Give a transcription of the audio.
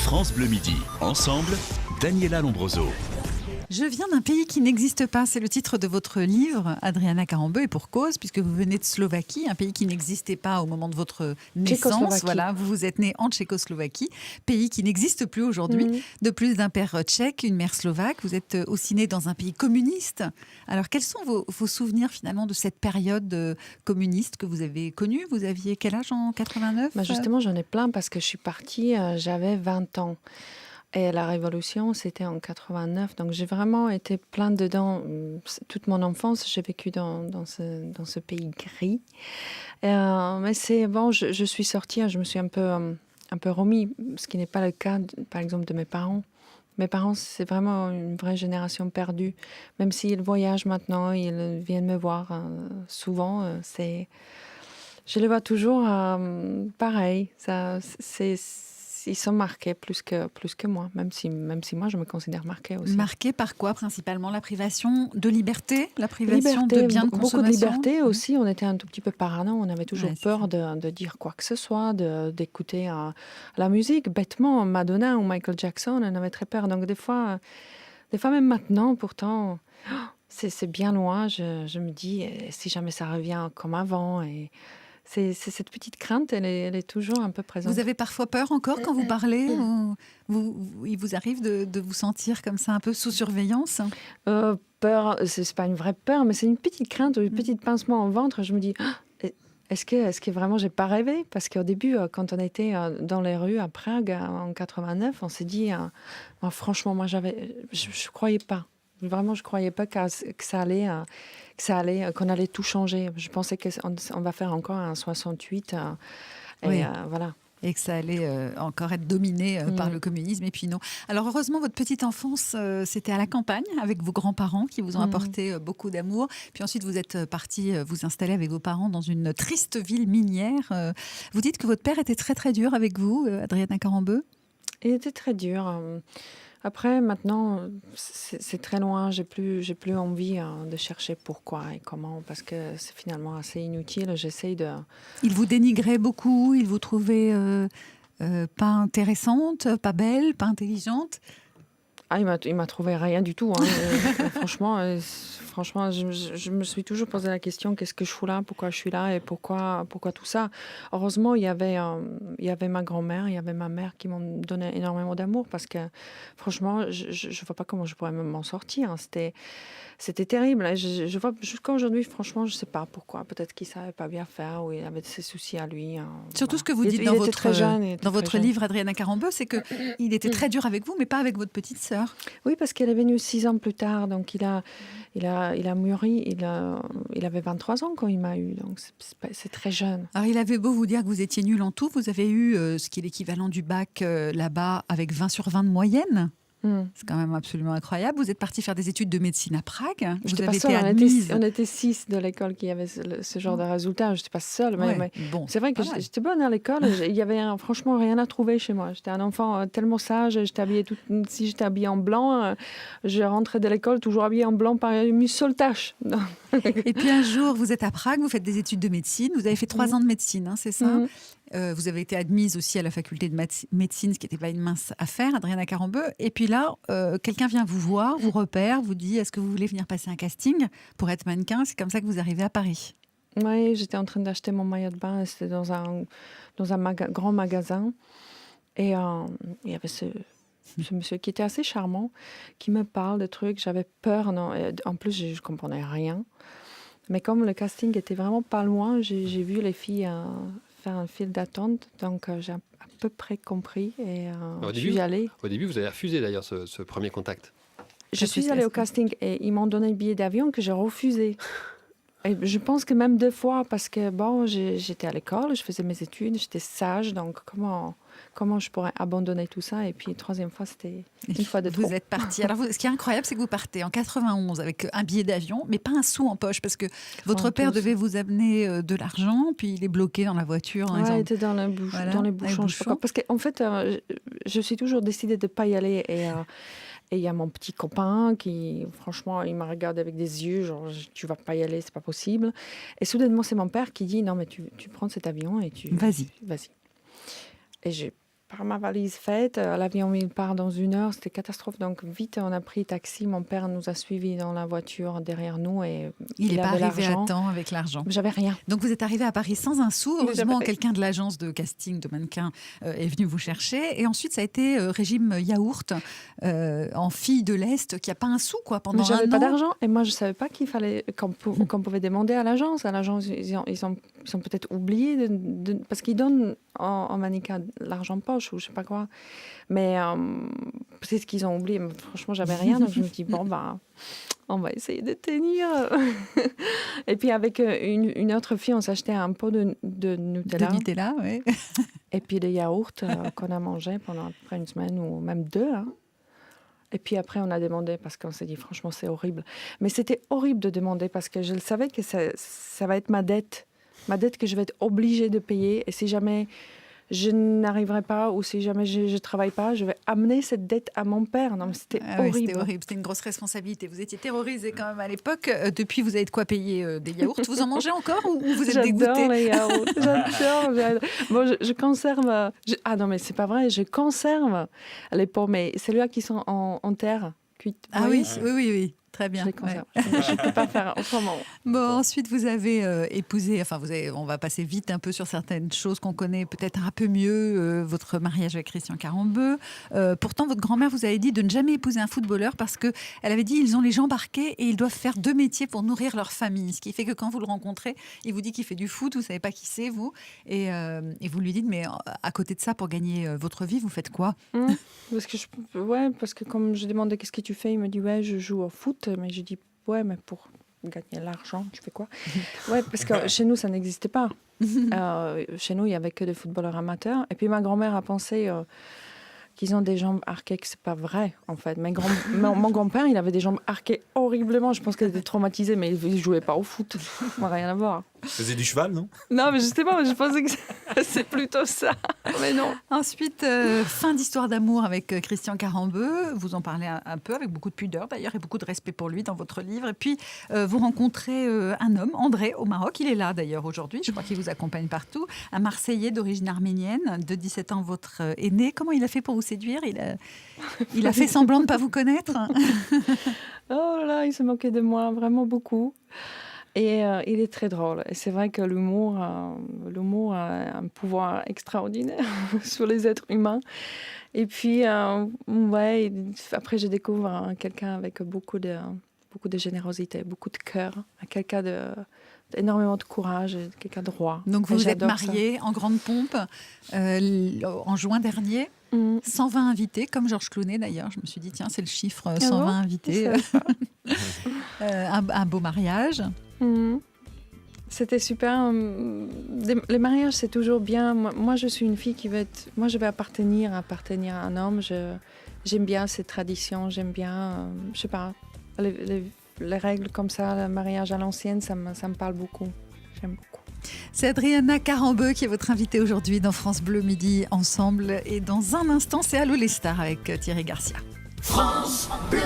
France Bleu Midi. Ensemble, Daniela Lombroso. Je viens d'un pays qui n'existe pas. C'est le titre de votre livre, Adriana Karambeu, et pour cause, puisque vous venez de Slovaquie, un pays qui n'existait pas au moment de votre naissance. Voilà, vous vous êtes né en Tchécoslovaquie, pays qui n'existe plus aujourd'hui. De plus d'un père tchèque, une mère slovaque. Vous êtes aussi né dans un pays communiste. Alors, quels sont vos souvenirs finalement de cette période communiste que vous avez connue? Vous aviez quel âge en 89? Justement, j'en ai plein parce que je suis partie, j'avais 20 ans. Et la Révolution, c'était en 89. Donc, j'ai vraiment été plein dedans. Toute mon enfance, j'ai vécu dans ce pays gris. Mais c'est bon, je suis sortie, je me suis un peu remis, ce qui n'est pas le cas, par exemple, de mes parents. Mes parents, c'est vraiment une vraie génération perdue. Même s'ils voyagent maintenant, ils viennent me voir souvent. Je les vois toujours pareil. Ils sont marqués plus que moi, même si moi, je me considère marquée aussi. Marqués par quoi principalement? La privation de liberté? La privation de biens de consommation? Beaucoup de liberté aussi. On était un tout petit peu parano. On avait toujours peur de dire quoi que ce soit, d'écouter la musique. Bêtement, Madonna ou Michael Jackson, on avait très peur. Donc des fois même maintenant, pourtant, c'est bien loin. Je me dis, si jamais ça revient comme avant et... C'est cette petite crainte, elle est toujours un peu présente. Vous avez parfois peur encore quand vous parlez il vous arrive de vous sentir comme ça un peu sous surveillance? Peur, c'est pas une vraie peur, mais c'est une petite crainte, une petite pincement au ventre. Je me dis, est-ce que vraiment j'ai pas rêvé? Parce qu'au début, quand on était dans les rues à Prague en 89, on s'est dit, franchement, moi je croyais pas. Vraiment, je croyais pas que ça allait, qu'on allait tout changer. Je pensais qu'on va faire encore un 68. Voilà. Et que ça allait encore être dominé par le communisme, et puis non. Alors heureusement, votre petite enfance, c'était à la campagne, avec vos grands-parents qui vous ont apporté beaucoup d'amour. Puis ensuite, vous êtes parti vous installer avec vos parents dans une triste ville minière. Vous dites que votre père était très très dur avec vous, Adriana Karambeu? Il était très dur. Après, maintenant, c'est très loin. J'ai plus envie de chercher pourquoi et comment, parce que c'est finalement assez inutile. J'essaye de... Il vous dénigrait beaucoup, il vous trouvait pas intéressante, pas belle, pas intelligente? Il m'a trouvé rien du tout. Franchement, je me suis toujours posé la question, qu'est-ce que je fous là? Pourquoi je suis là? Et pourquoi tout ça? Heureusement, il y avait ma grand-mère, il y avait ma mère qui m'ont donné énormément d'amour parce que, franchement, je ne vois pas comment je pourrais m'en sortir. C'était terrible. Je vois jusqu'à aujourd'hui, franchement, je ne sais pas pourquoi. Peut-être qu'il ne savait pas bien faire ou il avait ses soucis à lui. Surtout ce que vous dites dans votre livre, Adriana Karambeu, c'est qu'il était très dur avec vous, mais pas avec votre petite sœur. Oui, parce qu'elle est venue 6 ans plus tard. Donc, il a mûri. Il avait 23 ans quand il m'a eu. Donc, c'est très jeune. Alors, il avait beau vous dire que vous étiez nul en tout. Vous avez eu ce qui est l'équivalent du bac là-bas avec 20 sur 20 de moyenne. C'est quand même absolument incroyable. Vous êtes parti faire des études de médecine à Prague. Vous avez été admise. On était 6 de l'école qui avaient ce genre de résultats. Je n'étais pas seule. Mais bon, c'est vrai que j'étais bonne à l'école. Il y avait franchement rien à trouver chez moi. J'étais un enfant tellement sage. Si j'étais habillée en blanc, je rentrais de l'école toujours habillée en blanc par une seule tache. Et puis un jour, vous êtes à Prague, vous faites des études de médecine. Vous avez fait 3 ans de médecine, c'est ça? Vous avez été admise aussi à la faculté de médecine, ce qui n'était pas une mince affaire, Adriana Karambeu. Et puis là, quelqu'un vient vous voir, vous repère, vous dit « Est-ce que vous voulez venir passer un casting pour être mannequin ?» C'est comme ça que vous arrivez à Paris. Oui, j'étais en train d'acheter mon maillot de bain. C'était dans un grand magasin. Et il y avait ce monsieur qui était assez charmant, qui me parle de trucs. J'avais peur. Non. En plus, je ne comprenais rien. Mais comme le casting était vraiment pas loin, j'ai vu les filles... faire un fil d'attente, donc j'ai à peu près compris et je suis allée. Au début, vous avez refusé d'ailleurs ce premier contact. Je suis allée au casting et ils m'ont donné le billet d'avion que j'ai refusé. Et je pense que même 2 fois, parce que j'étais à l'école, je faisais mes études, j'étais sage, donc comment je pourrais abandonner tout ça? Et puis, 3e fois, c'était une fois de trop. Vous êtes parti. Alors, ce qui est incroyable, c'est que vous partez en 91 avec un billet d'avion, mais pas un sou en poche, parce que votre père devait vous amener de l'argent, puis il est bloqué dans la voiture. Il était dans les bouchons. Je sais pas, parce qu'en fait, je suis toujours décidée de ne pas y aller. Et il y a mon petit copain qui, franchement, il m'a regardé avec des yeux, genre, tu vas pas y aller, c'est pas possible. Et soudainement, c'est mon père qui dit, non, mais tu prends cet avion et tu... Vas-y. Et par ma valise faite. L'avion, il part dans 1 heure, c'était catastrophe. Donc, vite, on a pris taxi. Mon père nous a suivis dans la voiture derrière nous. Et il n'est pas avait arrivé l'argent. à temps avec l'argent. J'avais rien. Donc, vous êtes arrivé à Paris sans un sou. Mais Heureusement, j'avais- quelqu'un de l'agence de casting de mannequins est venu vous chercher. Et ensuite, ça a été régime yaourt en fille de l'Est qui n'a pas un sou quoi, pendant Mais j'avais un pas an. d'argent. Et moi, je savais pas qu'on pouvait demander à l'agence. À l'agence, ils ont peut-être oublié parce qu'ils donnent en mannequin l'argent poche ou je sais pas quoi. Mais c'est ce qu'ils ont oublié. Mais franchement, j'avais rien. Donc, je me dis, bon, bah, on va essayer de tenir. Et puis, avec une autre fille, on s'achetait un pot de Nutella. De Nutella, oui. Et puis, des yaourts qu'on a mangé pendant à peu près 1 semaine ou même 2. Hein. Et puis après, on a demandé parce qu'on s'est dit, franchement, c'est horrible. Mais c'était horrible de demander parce que je le savais que ça va être ma dette que je vais être obligée de payer. Et si jamais je n'arriverai pas ou si jamais je ne travaille pas, je vais amener cette dette à mon père. Non, mais c'était Oui, horrible. c'était horrible. C'était une grosse responsabilité. Vous étiez terrorisée quand même à l'époque. Depuis, vous avez de quoi payer des yaourts. Vous en mangez encore ou vous êtes dégoûtée? J'adore les yaourts. J'adore. Bon, je conserve... Ah non, mais c'est pas vrai. Je conserve les pommes. Mais celui-là qui sont en terre cuite. Ah oui, oui. Très bien. Je les conserve. Je ne peux pas faire autrement. Bon, ensuite, vous avez épousé, on va passer vite un peu sur certaines choses qu'on connaît peut-être un peu mieux, votre mariage avec Christian Carambeu. Pourtant, votre grand-mère vous avait dit de ne jamais épouser un footballeur parce qu'elle avait dit ils ont les jambes arquées et ils doivent faire 2 métiers pour nourrir leur famille. Ce qui fait que quand vous le rencontrez, il vous dit qu'il fait du foot, vous ne savez pas qui c'est, vous. Et vous lui dites, mais à côté de ça, pour gagner votre vie, vous faites quoi? Parce que comme je demandais qu'est-ce que tu fais, il me dit ouais, je joue au foot. Mais je dis ouais, mais pour gagner l'argent, tu fais quoi? Ouais, parce que chez nous, ça n'existait pas. Chez nous, il n'y avait que des footballeurs amateurs. Et puis ma grand-mère a pensé qu'ils ont des jambes arquées, que c'est pas vrai, en fait. Mon grand-père, il avait des jambes arquées horriblement. Je pense qu'elle était traumatisée, mais il ne jouait pas au foot. Ça n'a rien à voir. Tu faisais du cheval, non? Non, mais justement, je pensais que c'est plutôt ça. Mais non. Ensuite, fin d'histoire d'amour avec Christian Carambeu. Vous en parlez un peu, avec beaucoup de pudeur d'ailleurs, et beaucoup de respect pour lui dans votre livre. Et puis, vous rencontrez un homme, André, au Maroc. Il est là d'ailleurs aujourd'hui. Je crois qu'il vous accompagne partout. Un Marseillais d'origine arménienne, de 17 ans, votre aîné. Comment il a fait pour vous séduire? Il a fait semblant de ne pas vous connaître? Oh là là, il se moquait de moi vraiment beaucoup. Et il est très drôle. Et c'est vrai que l'humour a un pouvoir extraordinaire sur les êtres humains. Et puis, après, je découvre quelqu'un avec beaucoup de générosité, beaucoup de cœur, quelqu'un d'énormément de courage, quelqu'un de droit. Donc, vous êtes mariés en grande pompe en juin dernier. 120 invités, comme Georges Clooney d'ailleurs. Je me suis dit, tiens, c'est le chiffre 120 invités. Un beau mariage. C'était super. Les mariages, c'est toujours bien. Moi, je suis une fille qui va être... Moi, je vais appartenir à un homme. J'aime bien ces traditions. J'aime bien, je sais pas, les règles comme ça, le mariage à l'ancienne, ça me parle beaucoup. J'aime beaucoup. C'est Adriana Carambeu qui est votre invitée aujourd'hui dans France Bleu Midi Ensemble. Et dans un instant, c'est Allô les stars avec Thierry Garcia. France Bleu.